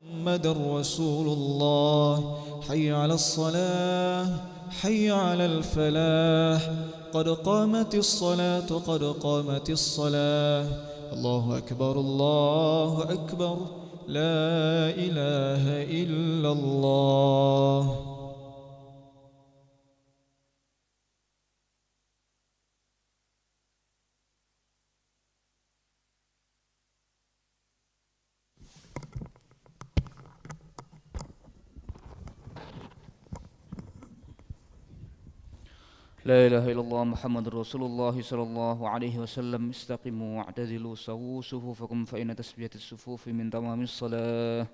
محمد رسول الله. حي على الصلاة، حي على الفلاح، قد قامت الصلاة، قد قامت الصلاة. الله أكبر، الله أكبر، لا إله إلا الله. لا إله إلا الله محمد رسول الله صلى الله عليه وسلم. استقيموا واعتدلوا سووا صفوفكم فإن تسبية الصفوف من تمام الصلاة.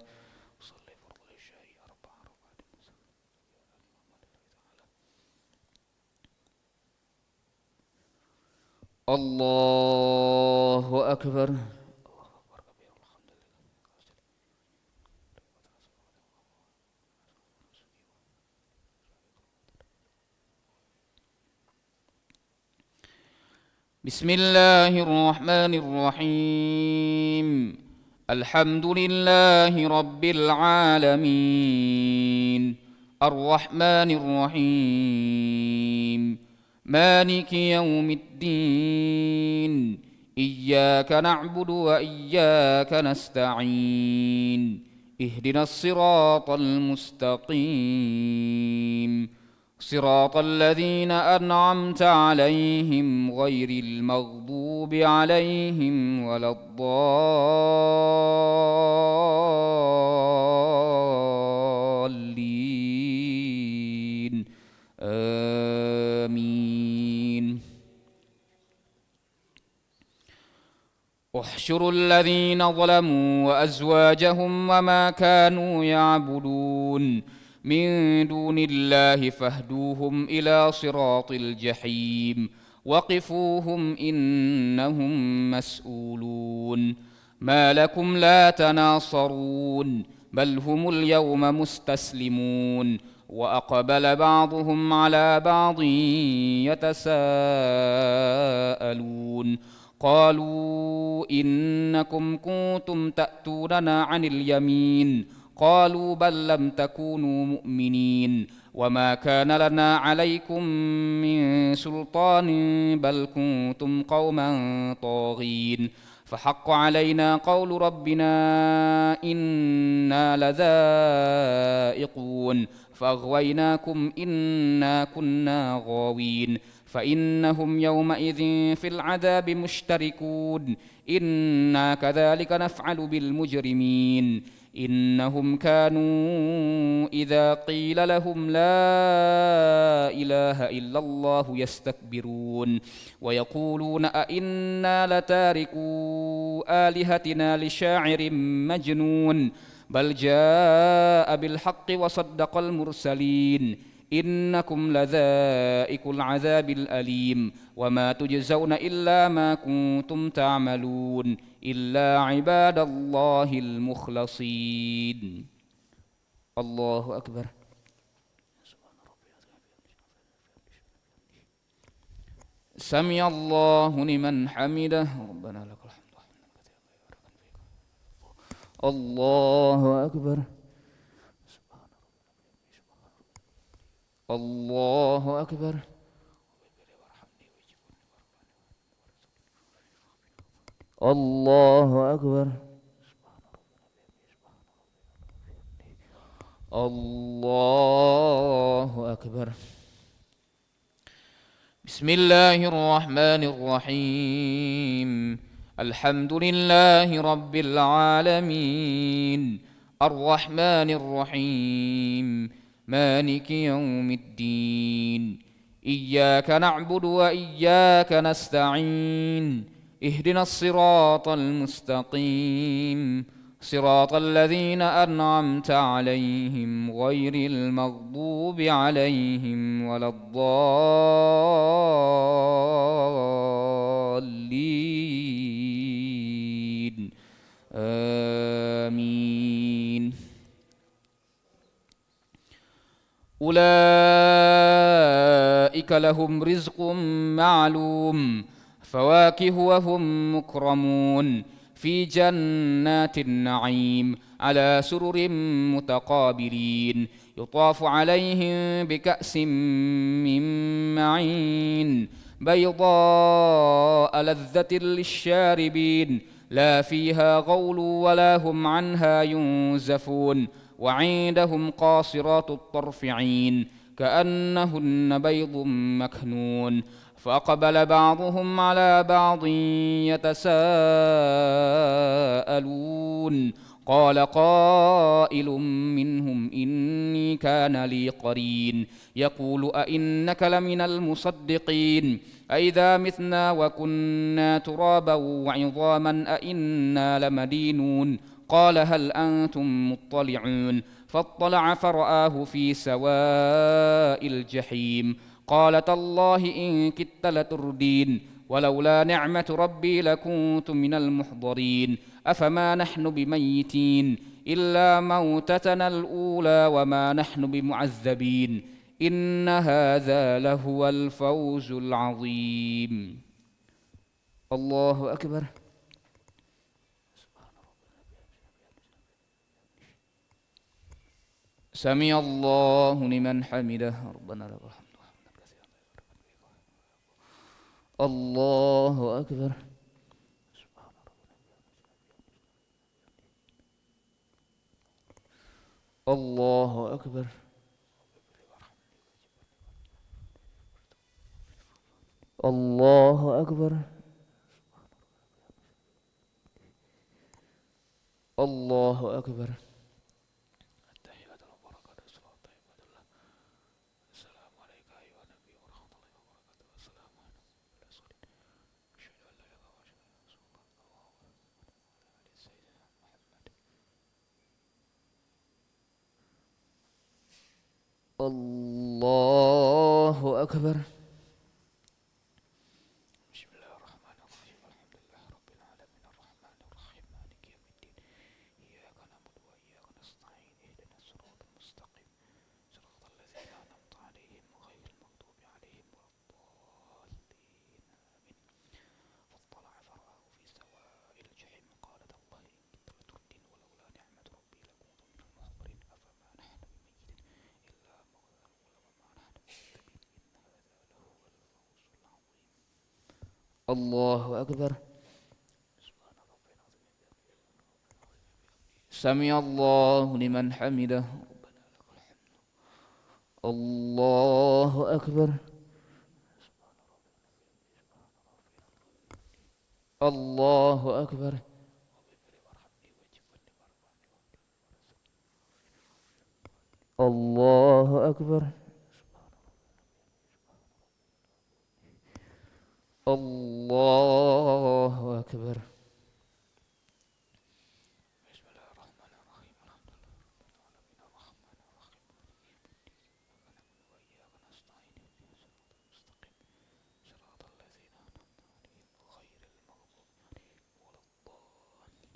الله أكبر. بسم الله الرحمن الرحيم. الحمد لله رب العالمين، الرحمن الرحيم، مالك يوم الدين، إياك نعبد وإياك نستعين، اهدنا الصراط المستقيم، صراط الذين أنعمت عليهم غير المغضوب عليهم ولا الضالين، آمين. احشروا الذين ظلموا وأزواجهم وما كانوا يعبدون من دون الله فاهدوهم إلى صراط الجحيم وقفوهم إنهم مسؤولون. ما لكم لا تناصرون بل هم اليوم مستسلمون. وأقبل بعضهم على بعض يتساءلون قالوا إنكم كنتم تأتوننا عن اليمين قالوا بل لم تكونوا مؤمنين وما كان لنا عليكم من سلطان بل كنتم قوما طاغين فحق علينا قول ربنا إنا لذائقون فأغويناكم إنا كنا غاوين فإنهم يومئذ في العذاب مشتركون إنا كذلك نفعل بالمجرمين إنهم كانوا إذا قيل لهم لا إله إلا الله يستكبرون ويقولون أئنا لتاركو آلهتنا لشاعر مجنون بل جاء بالحق وصدق المرسلين إنكم لذائق العذاب الأليم وما تجزون إلا ما كنتم تعملون إلا عباد الله المخلصين. الله أكبر. سمع الله لمن حمده ربنا لك الحمد. الله أكبر. الله أكبر. الله أكبر. الله أكبر. بسم الله الرحمن الرحيم. الحمد لله رب العالمين، الرحمن الرحيم، مالك يوم الدين، إياك نعبد وإياك نستعين، اهدنا الصراط المستقيم، صراط الذين أنعمت عليهم غير المغضوب عليهم ولا الضالين، آمين. أولئك لهم رزق معلوم، فواكه وهم مكرمون في جنات النعيم على سرر متقابلين يطاف عليهم بكأس من معين بيضاء لذة للشاربين لا فيها غول ولا هم عنها ينزفون وعندهم قاصرات الطرف عين كأنهن بيض مكنون فأقبل بعضهم على بعض يتساءلون قال قائل منهم إني كان لي قرين يقول أئنك لمن المصدقين أئذا متنا وكنا ترابا وعظاما أئنا لمدينون قال هل أنتم مطلعون فاطلع فرآه في سواء الجحيم قال تالله إن كدت لتردين ولولا نعمة ربي لكنت من المحضرين أفما نحن بميتين إلا موتتنا الأولى وما نحن بمعذبين إن هذا لهو الفوز العظيم. الله أكبر. سمع الله لمن حمده ربنا لك الحمد. الله أكبر. الله أكبر. الله أكبر. الله أكبر. الله أكبر. بسم الله الرحمن الرحيم الحمد لله رب العالمين الرحمن الرحيم مالك يوم الدين إياك نعبد وإياك نستعين اهدنا الصراط المستقيم صراط الذين أنعمت عليهم غير المغضوب عليهم ولا الضالين آمين فاطلع فرآه في سواء الجحيم قال تالله إن كدت لتردين ولولا نعمة ربي لكنت من المحضرين أفما نحن بميتين إلا الله أكبر. سمع الله لمن حمده الله أكبر. الله أكبر. الله أكبر. الله أكبر. بسم الله الرحمن الرحيم الحمد لله رب العالمين الرحمن الرحيم وإياك نستعين اهدنا الصراط المستقيم صراط الذين أنعمت عليهم غير المغضوب عليهم ولا الضالين.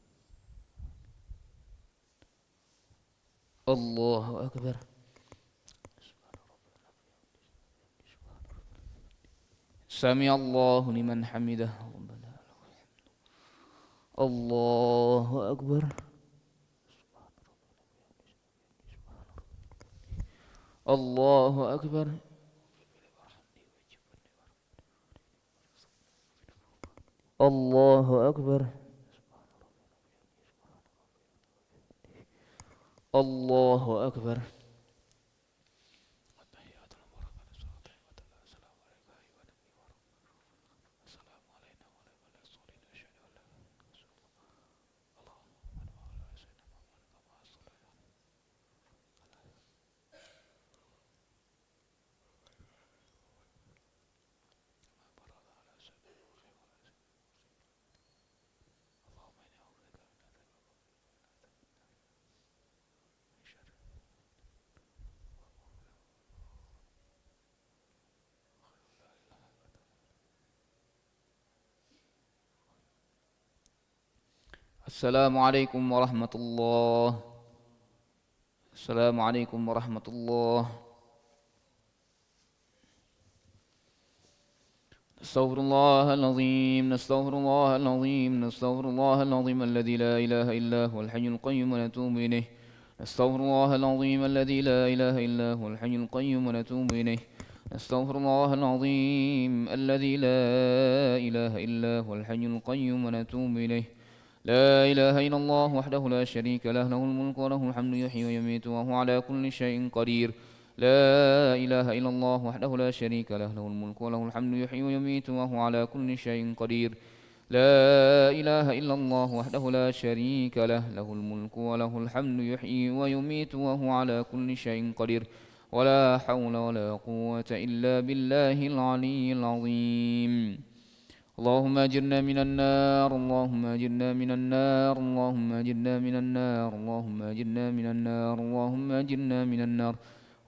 الله أكبر. سمع الله لمن حمده ربنا لك الحمد. الله أكبر. الله أكبر. الله أكبر. الله أكبر. السلام عليكم ورحمة الله. السلام عليكم ورحمة الله. نستغفر الله العظيم نستغفر الله العظيم نستغفر الله العظيم الذي لا إله إلا هو الحي القيوم ونتوب إليه نستغفر الله العظيم الذي لا إله إلا هو الحي القيوم ونتوب إليه نستغفر الله العظيم الذي لا إله إلا هو الحي القيوم ونتوب إليه لا إله إلا الله وحده لا شريك له له الملك وله الحمد يحيي ويميت وهو على كل شيء قدير لا إله إلا الله وحده لا شريك له له الملك وله الحمد يحيي ويميت وهو على كل شيء قدير لا إله إلا الله وحده لا شريك له له الملك وله الحمد يحيي ويميت وهو على كل شيء قدير ولا حول ولا قوة إلا بالله العلي العظيم اللهم أجرنا من النار اللهم أجرنا من النار اللهم أجرنا من النار اللهم أجرنا من النار اللهم أجرنا من النار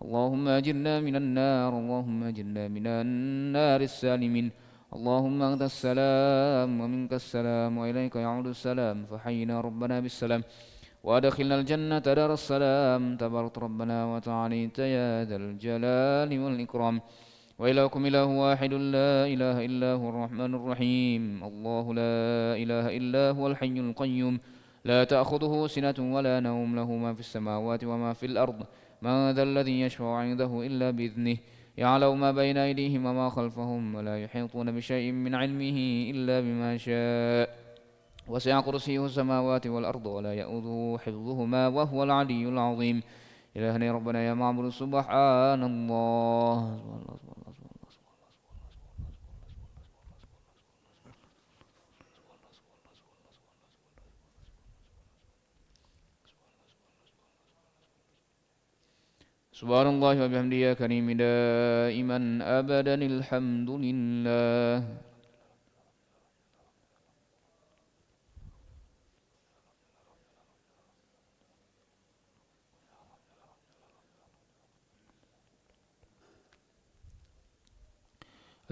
اللهم أجرنا من النار اللهم أجرنا من النار السالمين اللهم أنت السلام ومنك السلام وإليك يعود السلام فحينا ربنا بالسلام وأدخلنا الجنة دار السلام تبارك ربنا وتعاليت يا ذا الجلال والإكرام وإلهكم إله واحد لا إله إلا هو الرحمن الرحيم الله لا إله إلا هو الحي القيوم لا تأخذه سنة ولا نوم له ما في السماوات وما في الأرض من ذا الذي يشفع عنده إلا بإذنه يعلم ما بين أيديهم وما خلفهم ولا يحيطون بشيء من علمه إلا بما شاء وسع كرسيه السماوات والأرض ولا يؤوده حفظهما وهو العلي العظيم إلهنا ربنا يا معبود سبحان الله سبحان الله وبحمده يا كريم دائما أبدا الحمد لله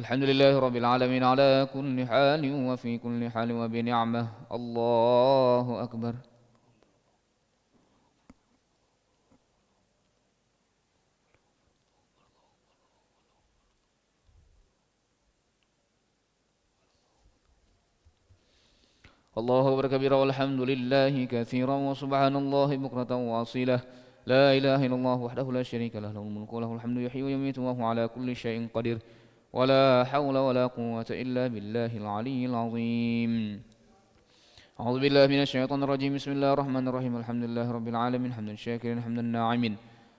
الحمد لله رب العالمين على كل حال وفي كل حال وبنعمة الله أكبر الله أكبر كبيرا والحمد لله كثيرا وسبحان الله بكرة وأصيلا لا إله إلا الله وحده لا شريك له له الملك وله الحمد يحيي ويميت وهو على كل شيء قدير ولا حول ولا قوة إلا بالله العلي العظيم أعوذ بالله من الشيطان الرجيم بسم الله الرحمن الرحيم الحمد لله رب العالمين حمدا شاكرا حمدا ناعما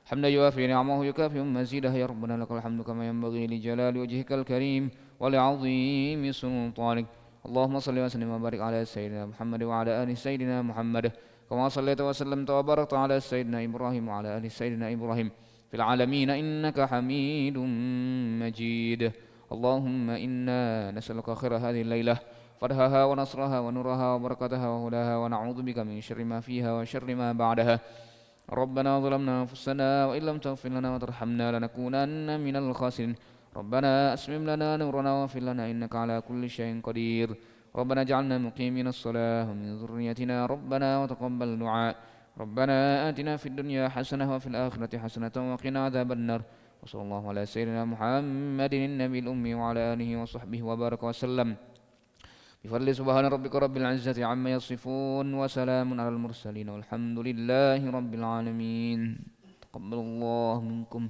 حمدا يوافي نعمه يكافئ مزيده يا ربنا لك الحمد كما ينبغي لجلال وجهك الكريم ولعظيم سلطانك اللهم صل وسلم وبارك على سيدنا محمد وعلى آل سيدنا محمد كما صليت وسلمت وباركت على سيدنا إبراهيم وعلى آل سيدنا إبراهيم في العالمين إنك حميد مجيد اللهم إنا نسألك خير هذه الليلة فرحها ونصرها ونورها وبركتها وهداها ونعوذ بك من شر ما فيها وشر ما بعدها ربنا ظلمنا أنفسنا وإن لم تغفر لنا وترحمنا لنكونن من الخاسرين ربنا أسمم لنا نورنا واغفر لنا إنك على كل شيء قدير ربنا اجعلنا مقيمين الصلاة ومن ذريتنا ربنا وتقبل دعاء ربنا آتنا في الدنيا حسنة وفي الآخرة حسنة وقنا عذاب النار وصلى الله على سيدنا محمد النبي الأمي وعلى آله وصحبه وبارك وسلم بفضل سبحان ربك رب العزة عما يصفون وسلام على المرسلين والحمد لله رب العالمين تقبل الله منكم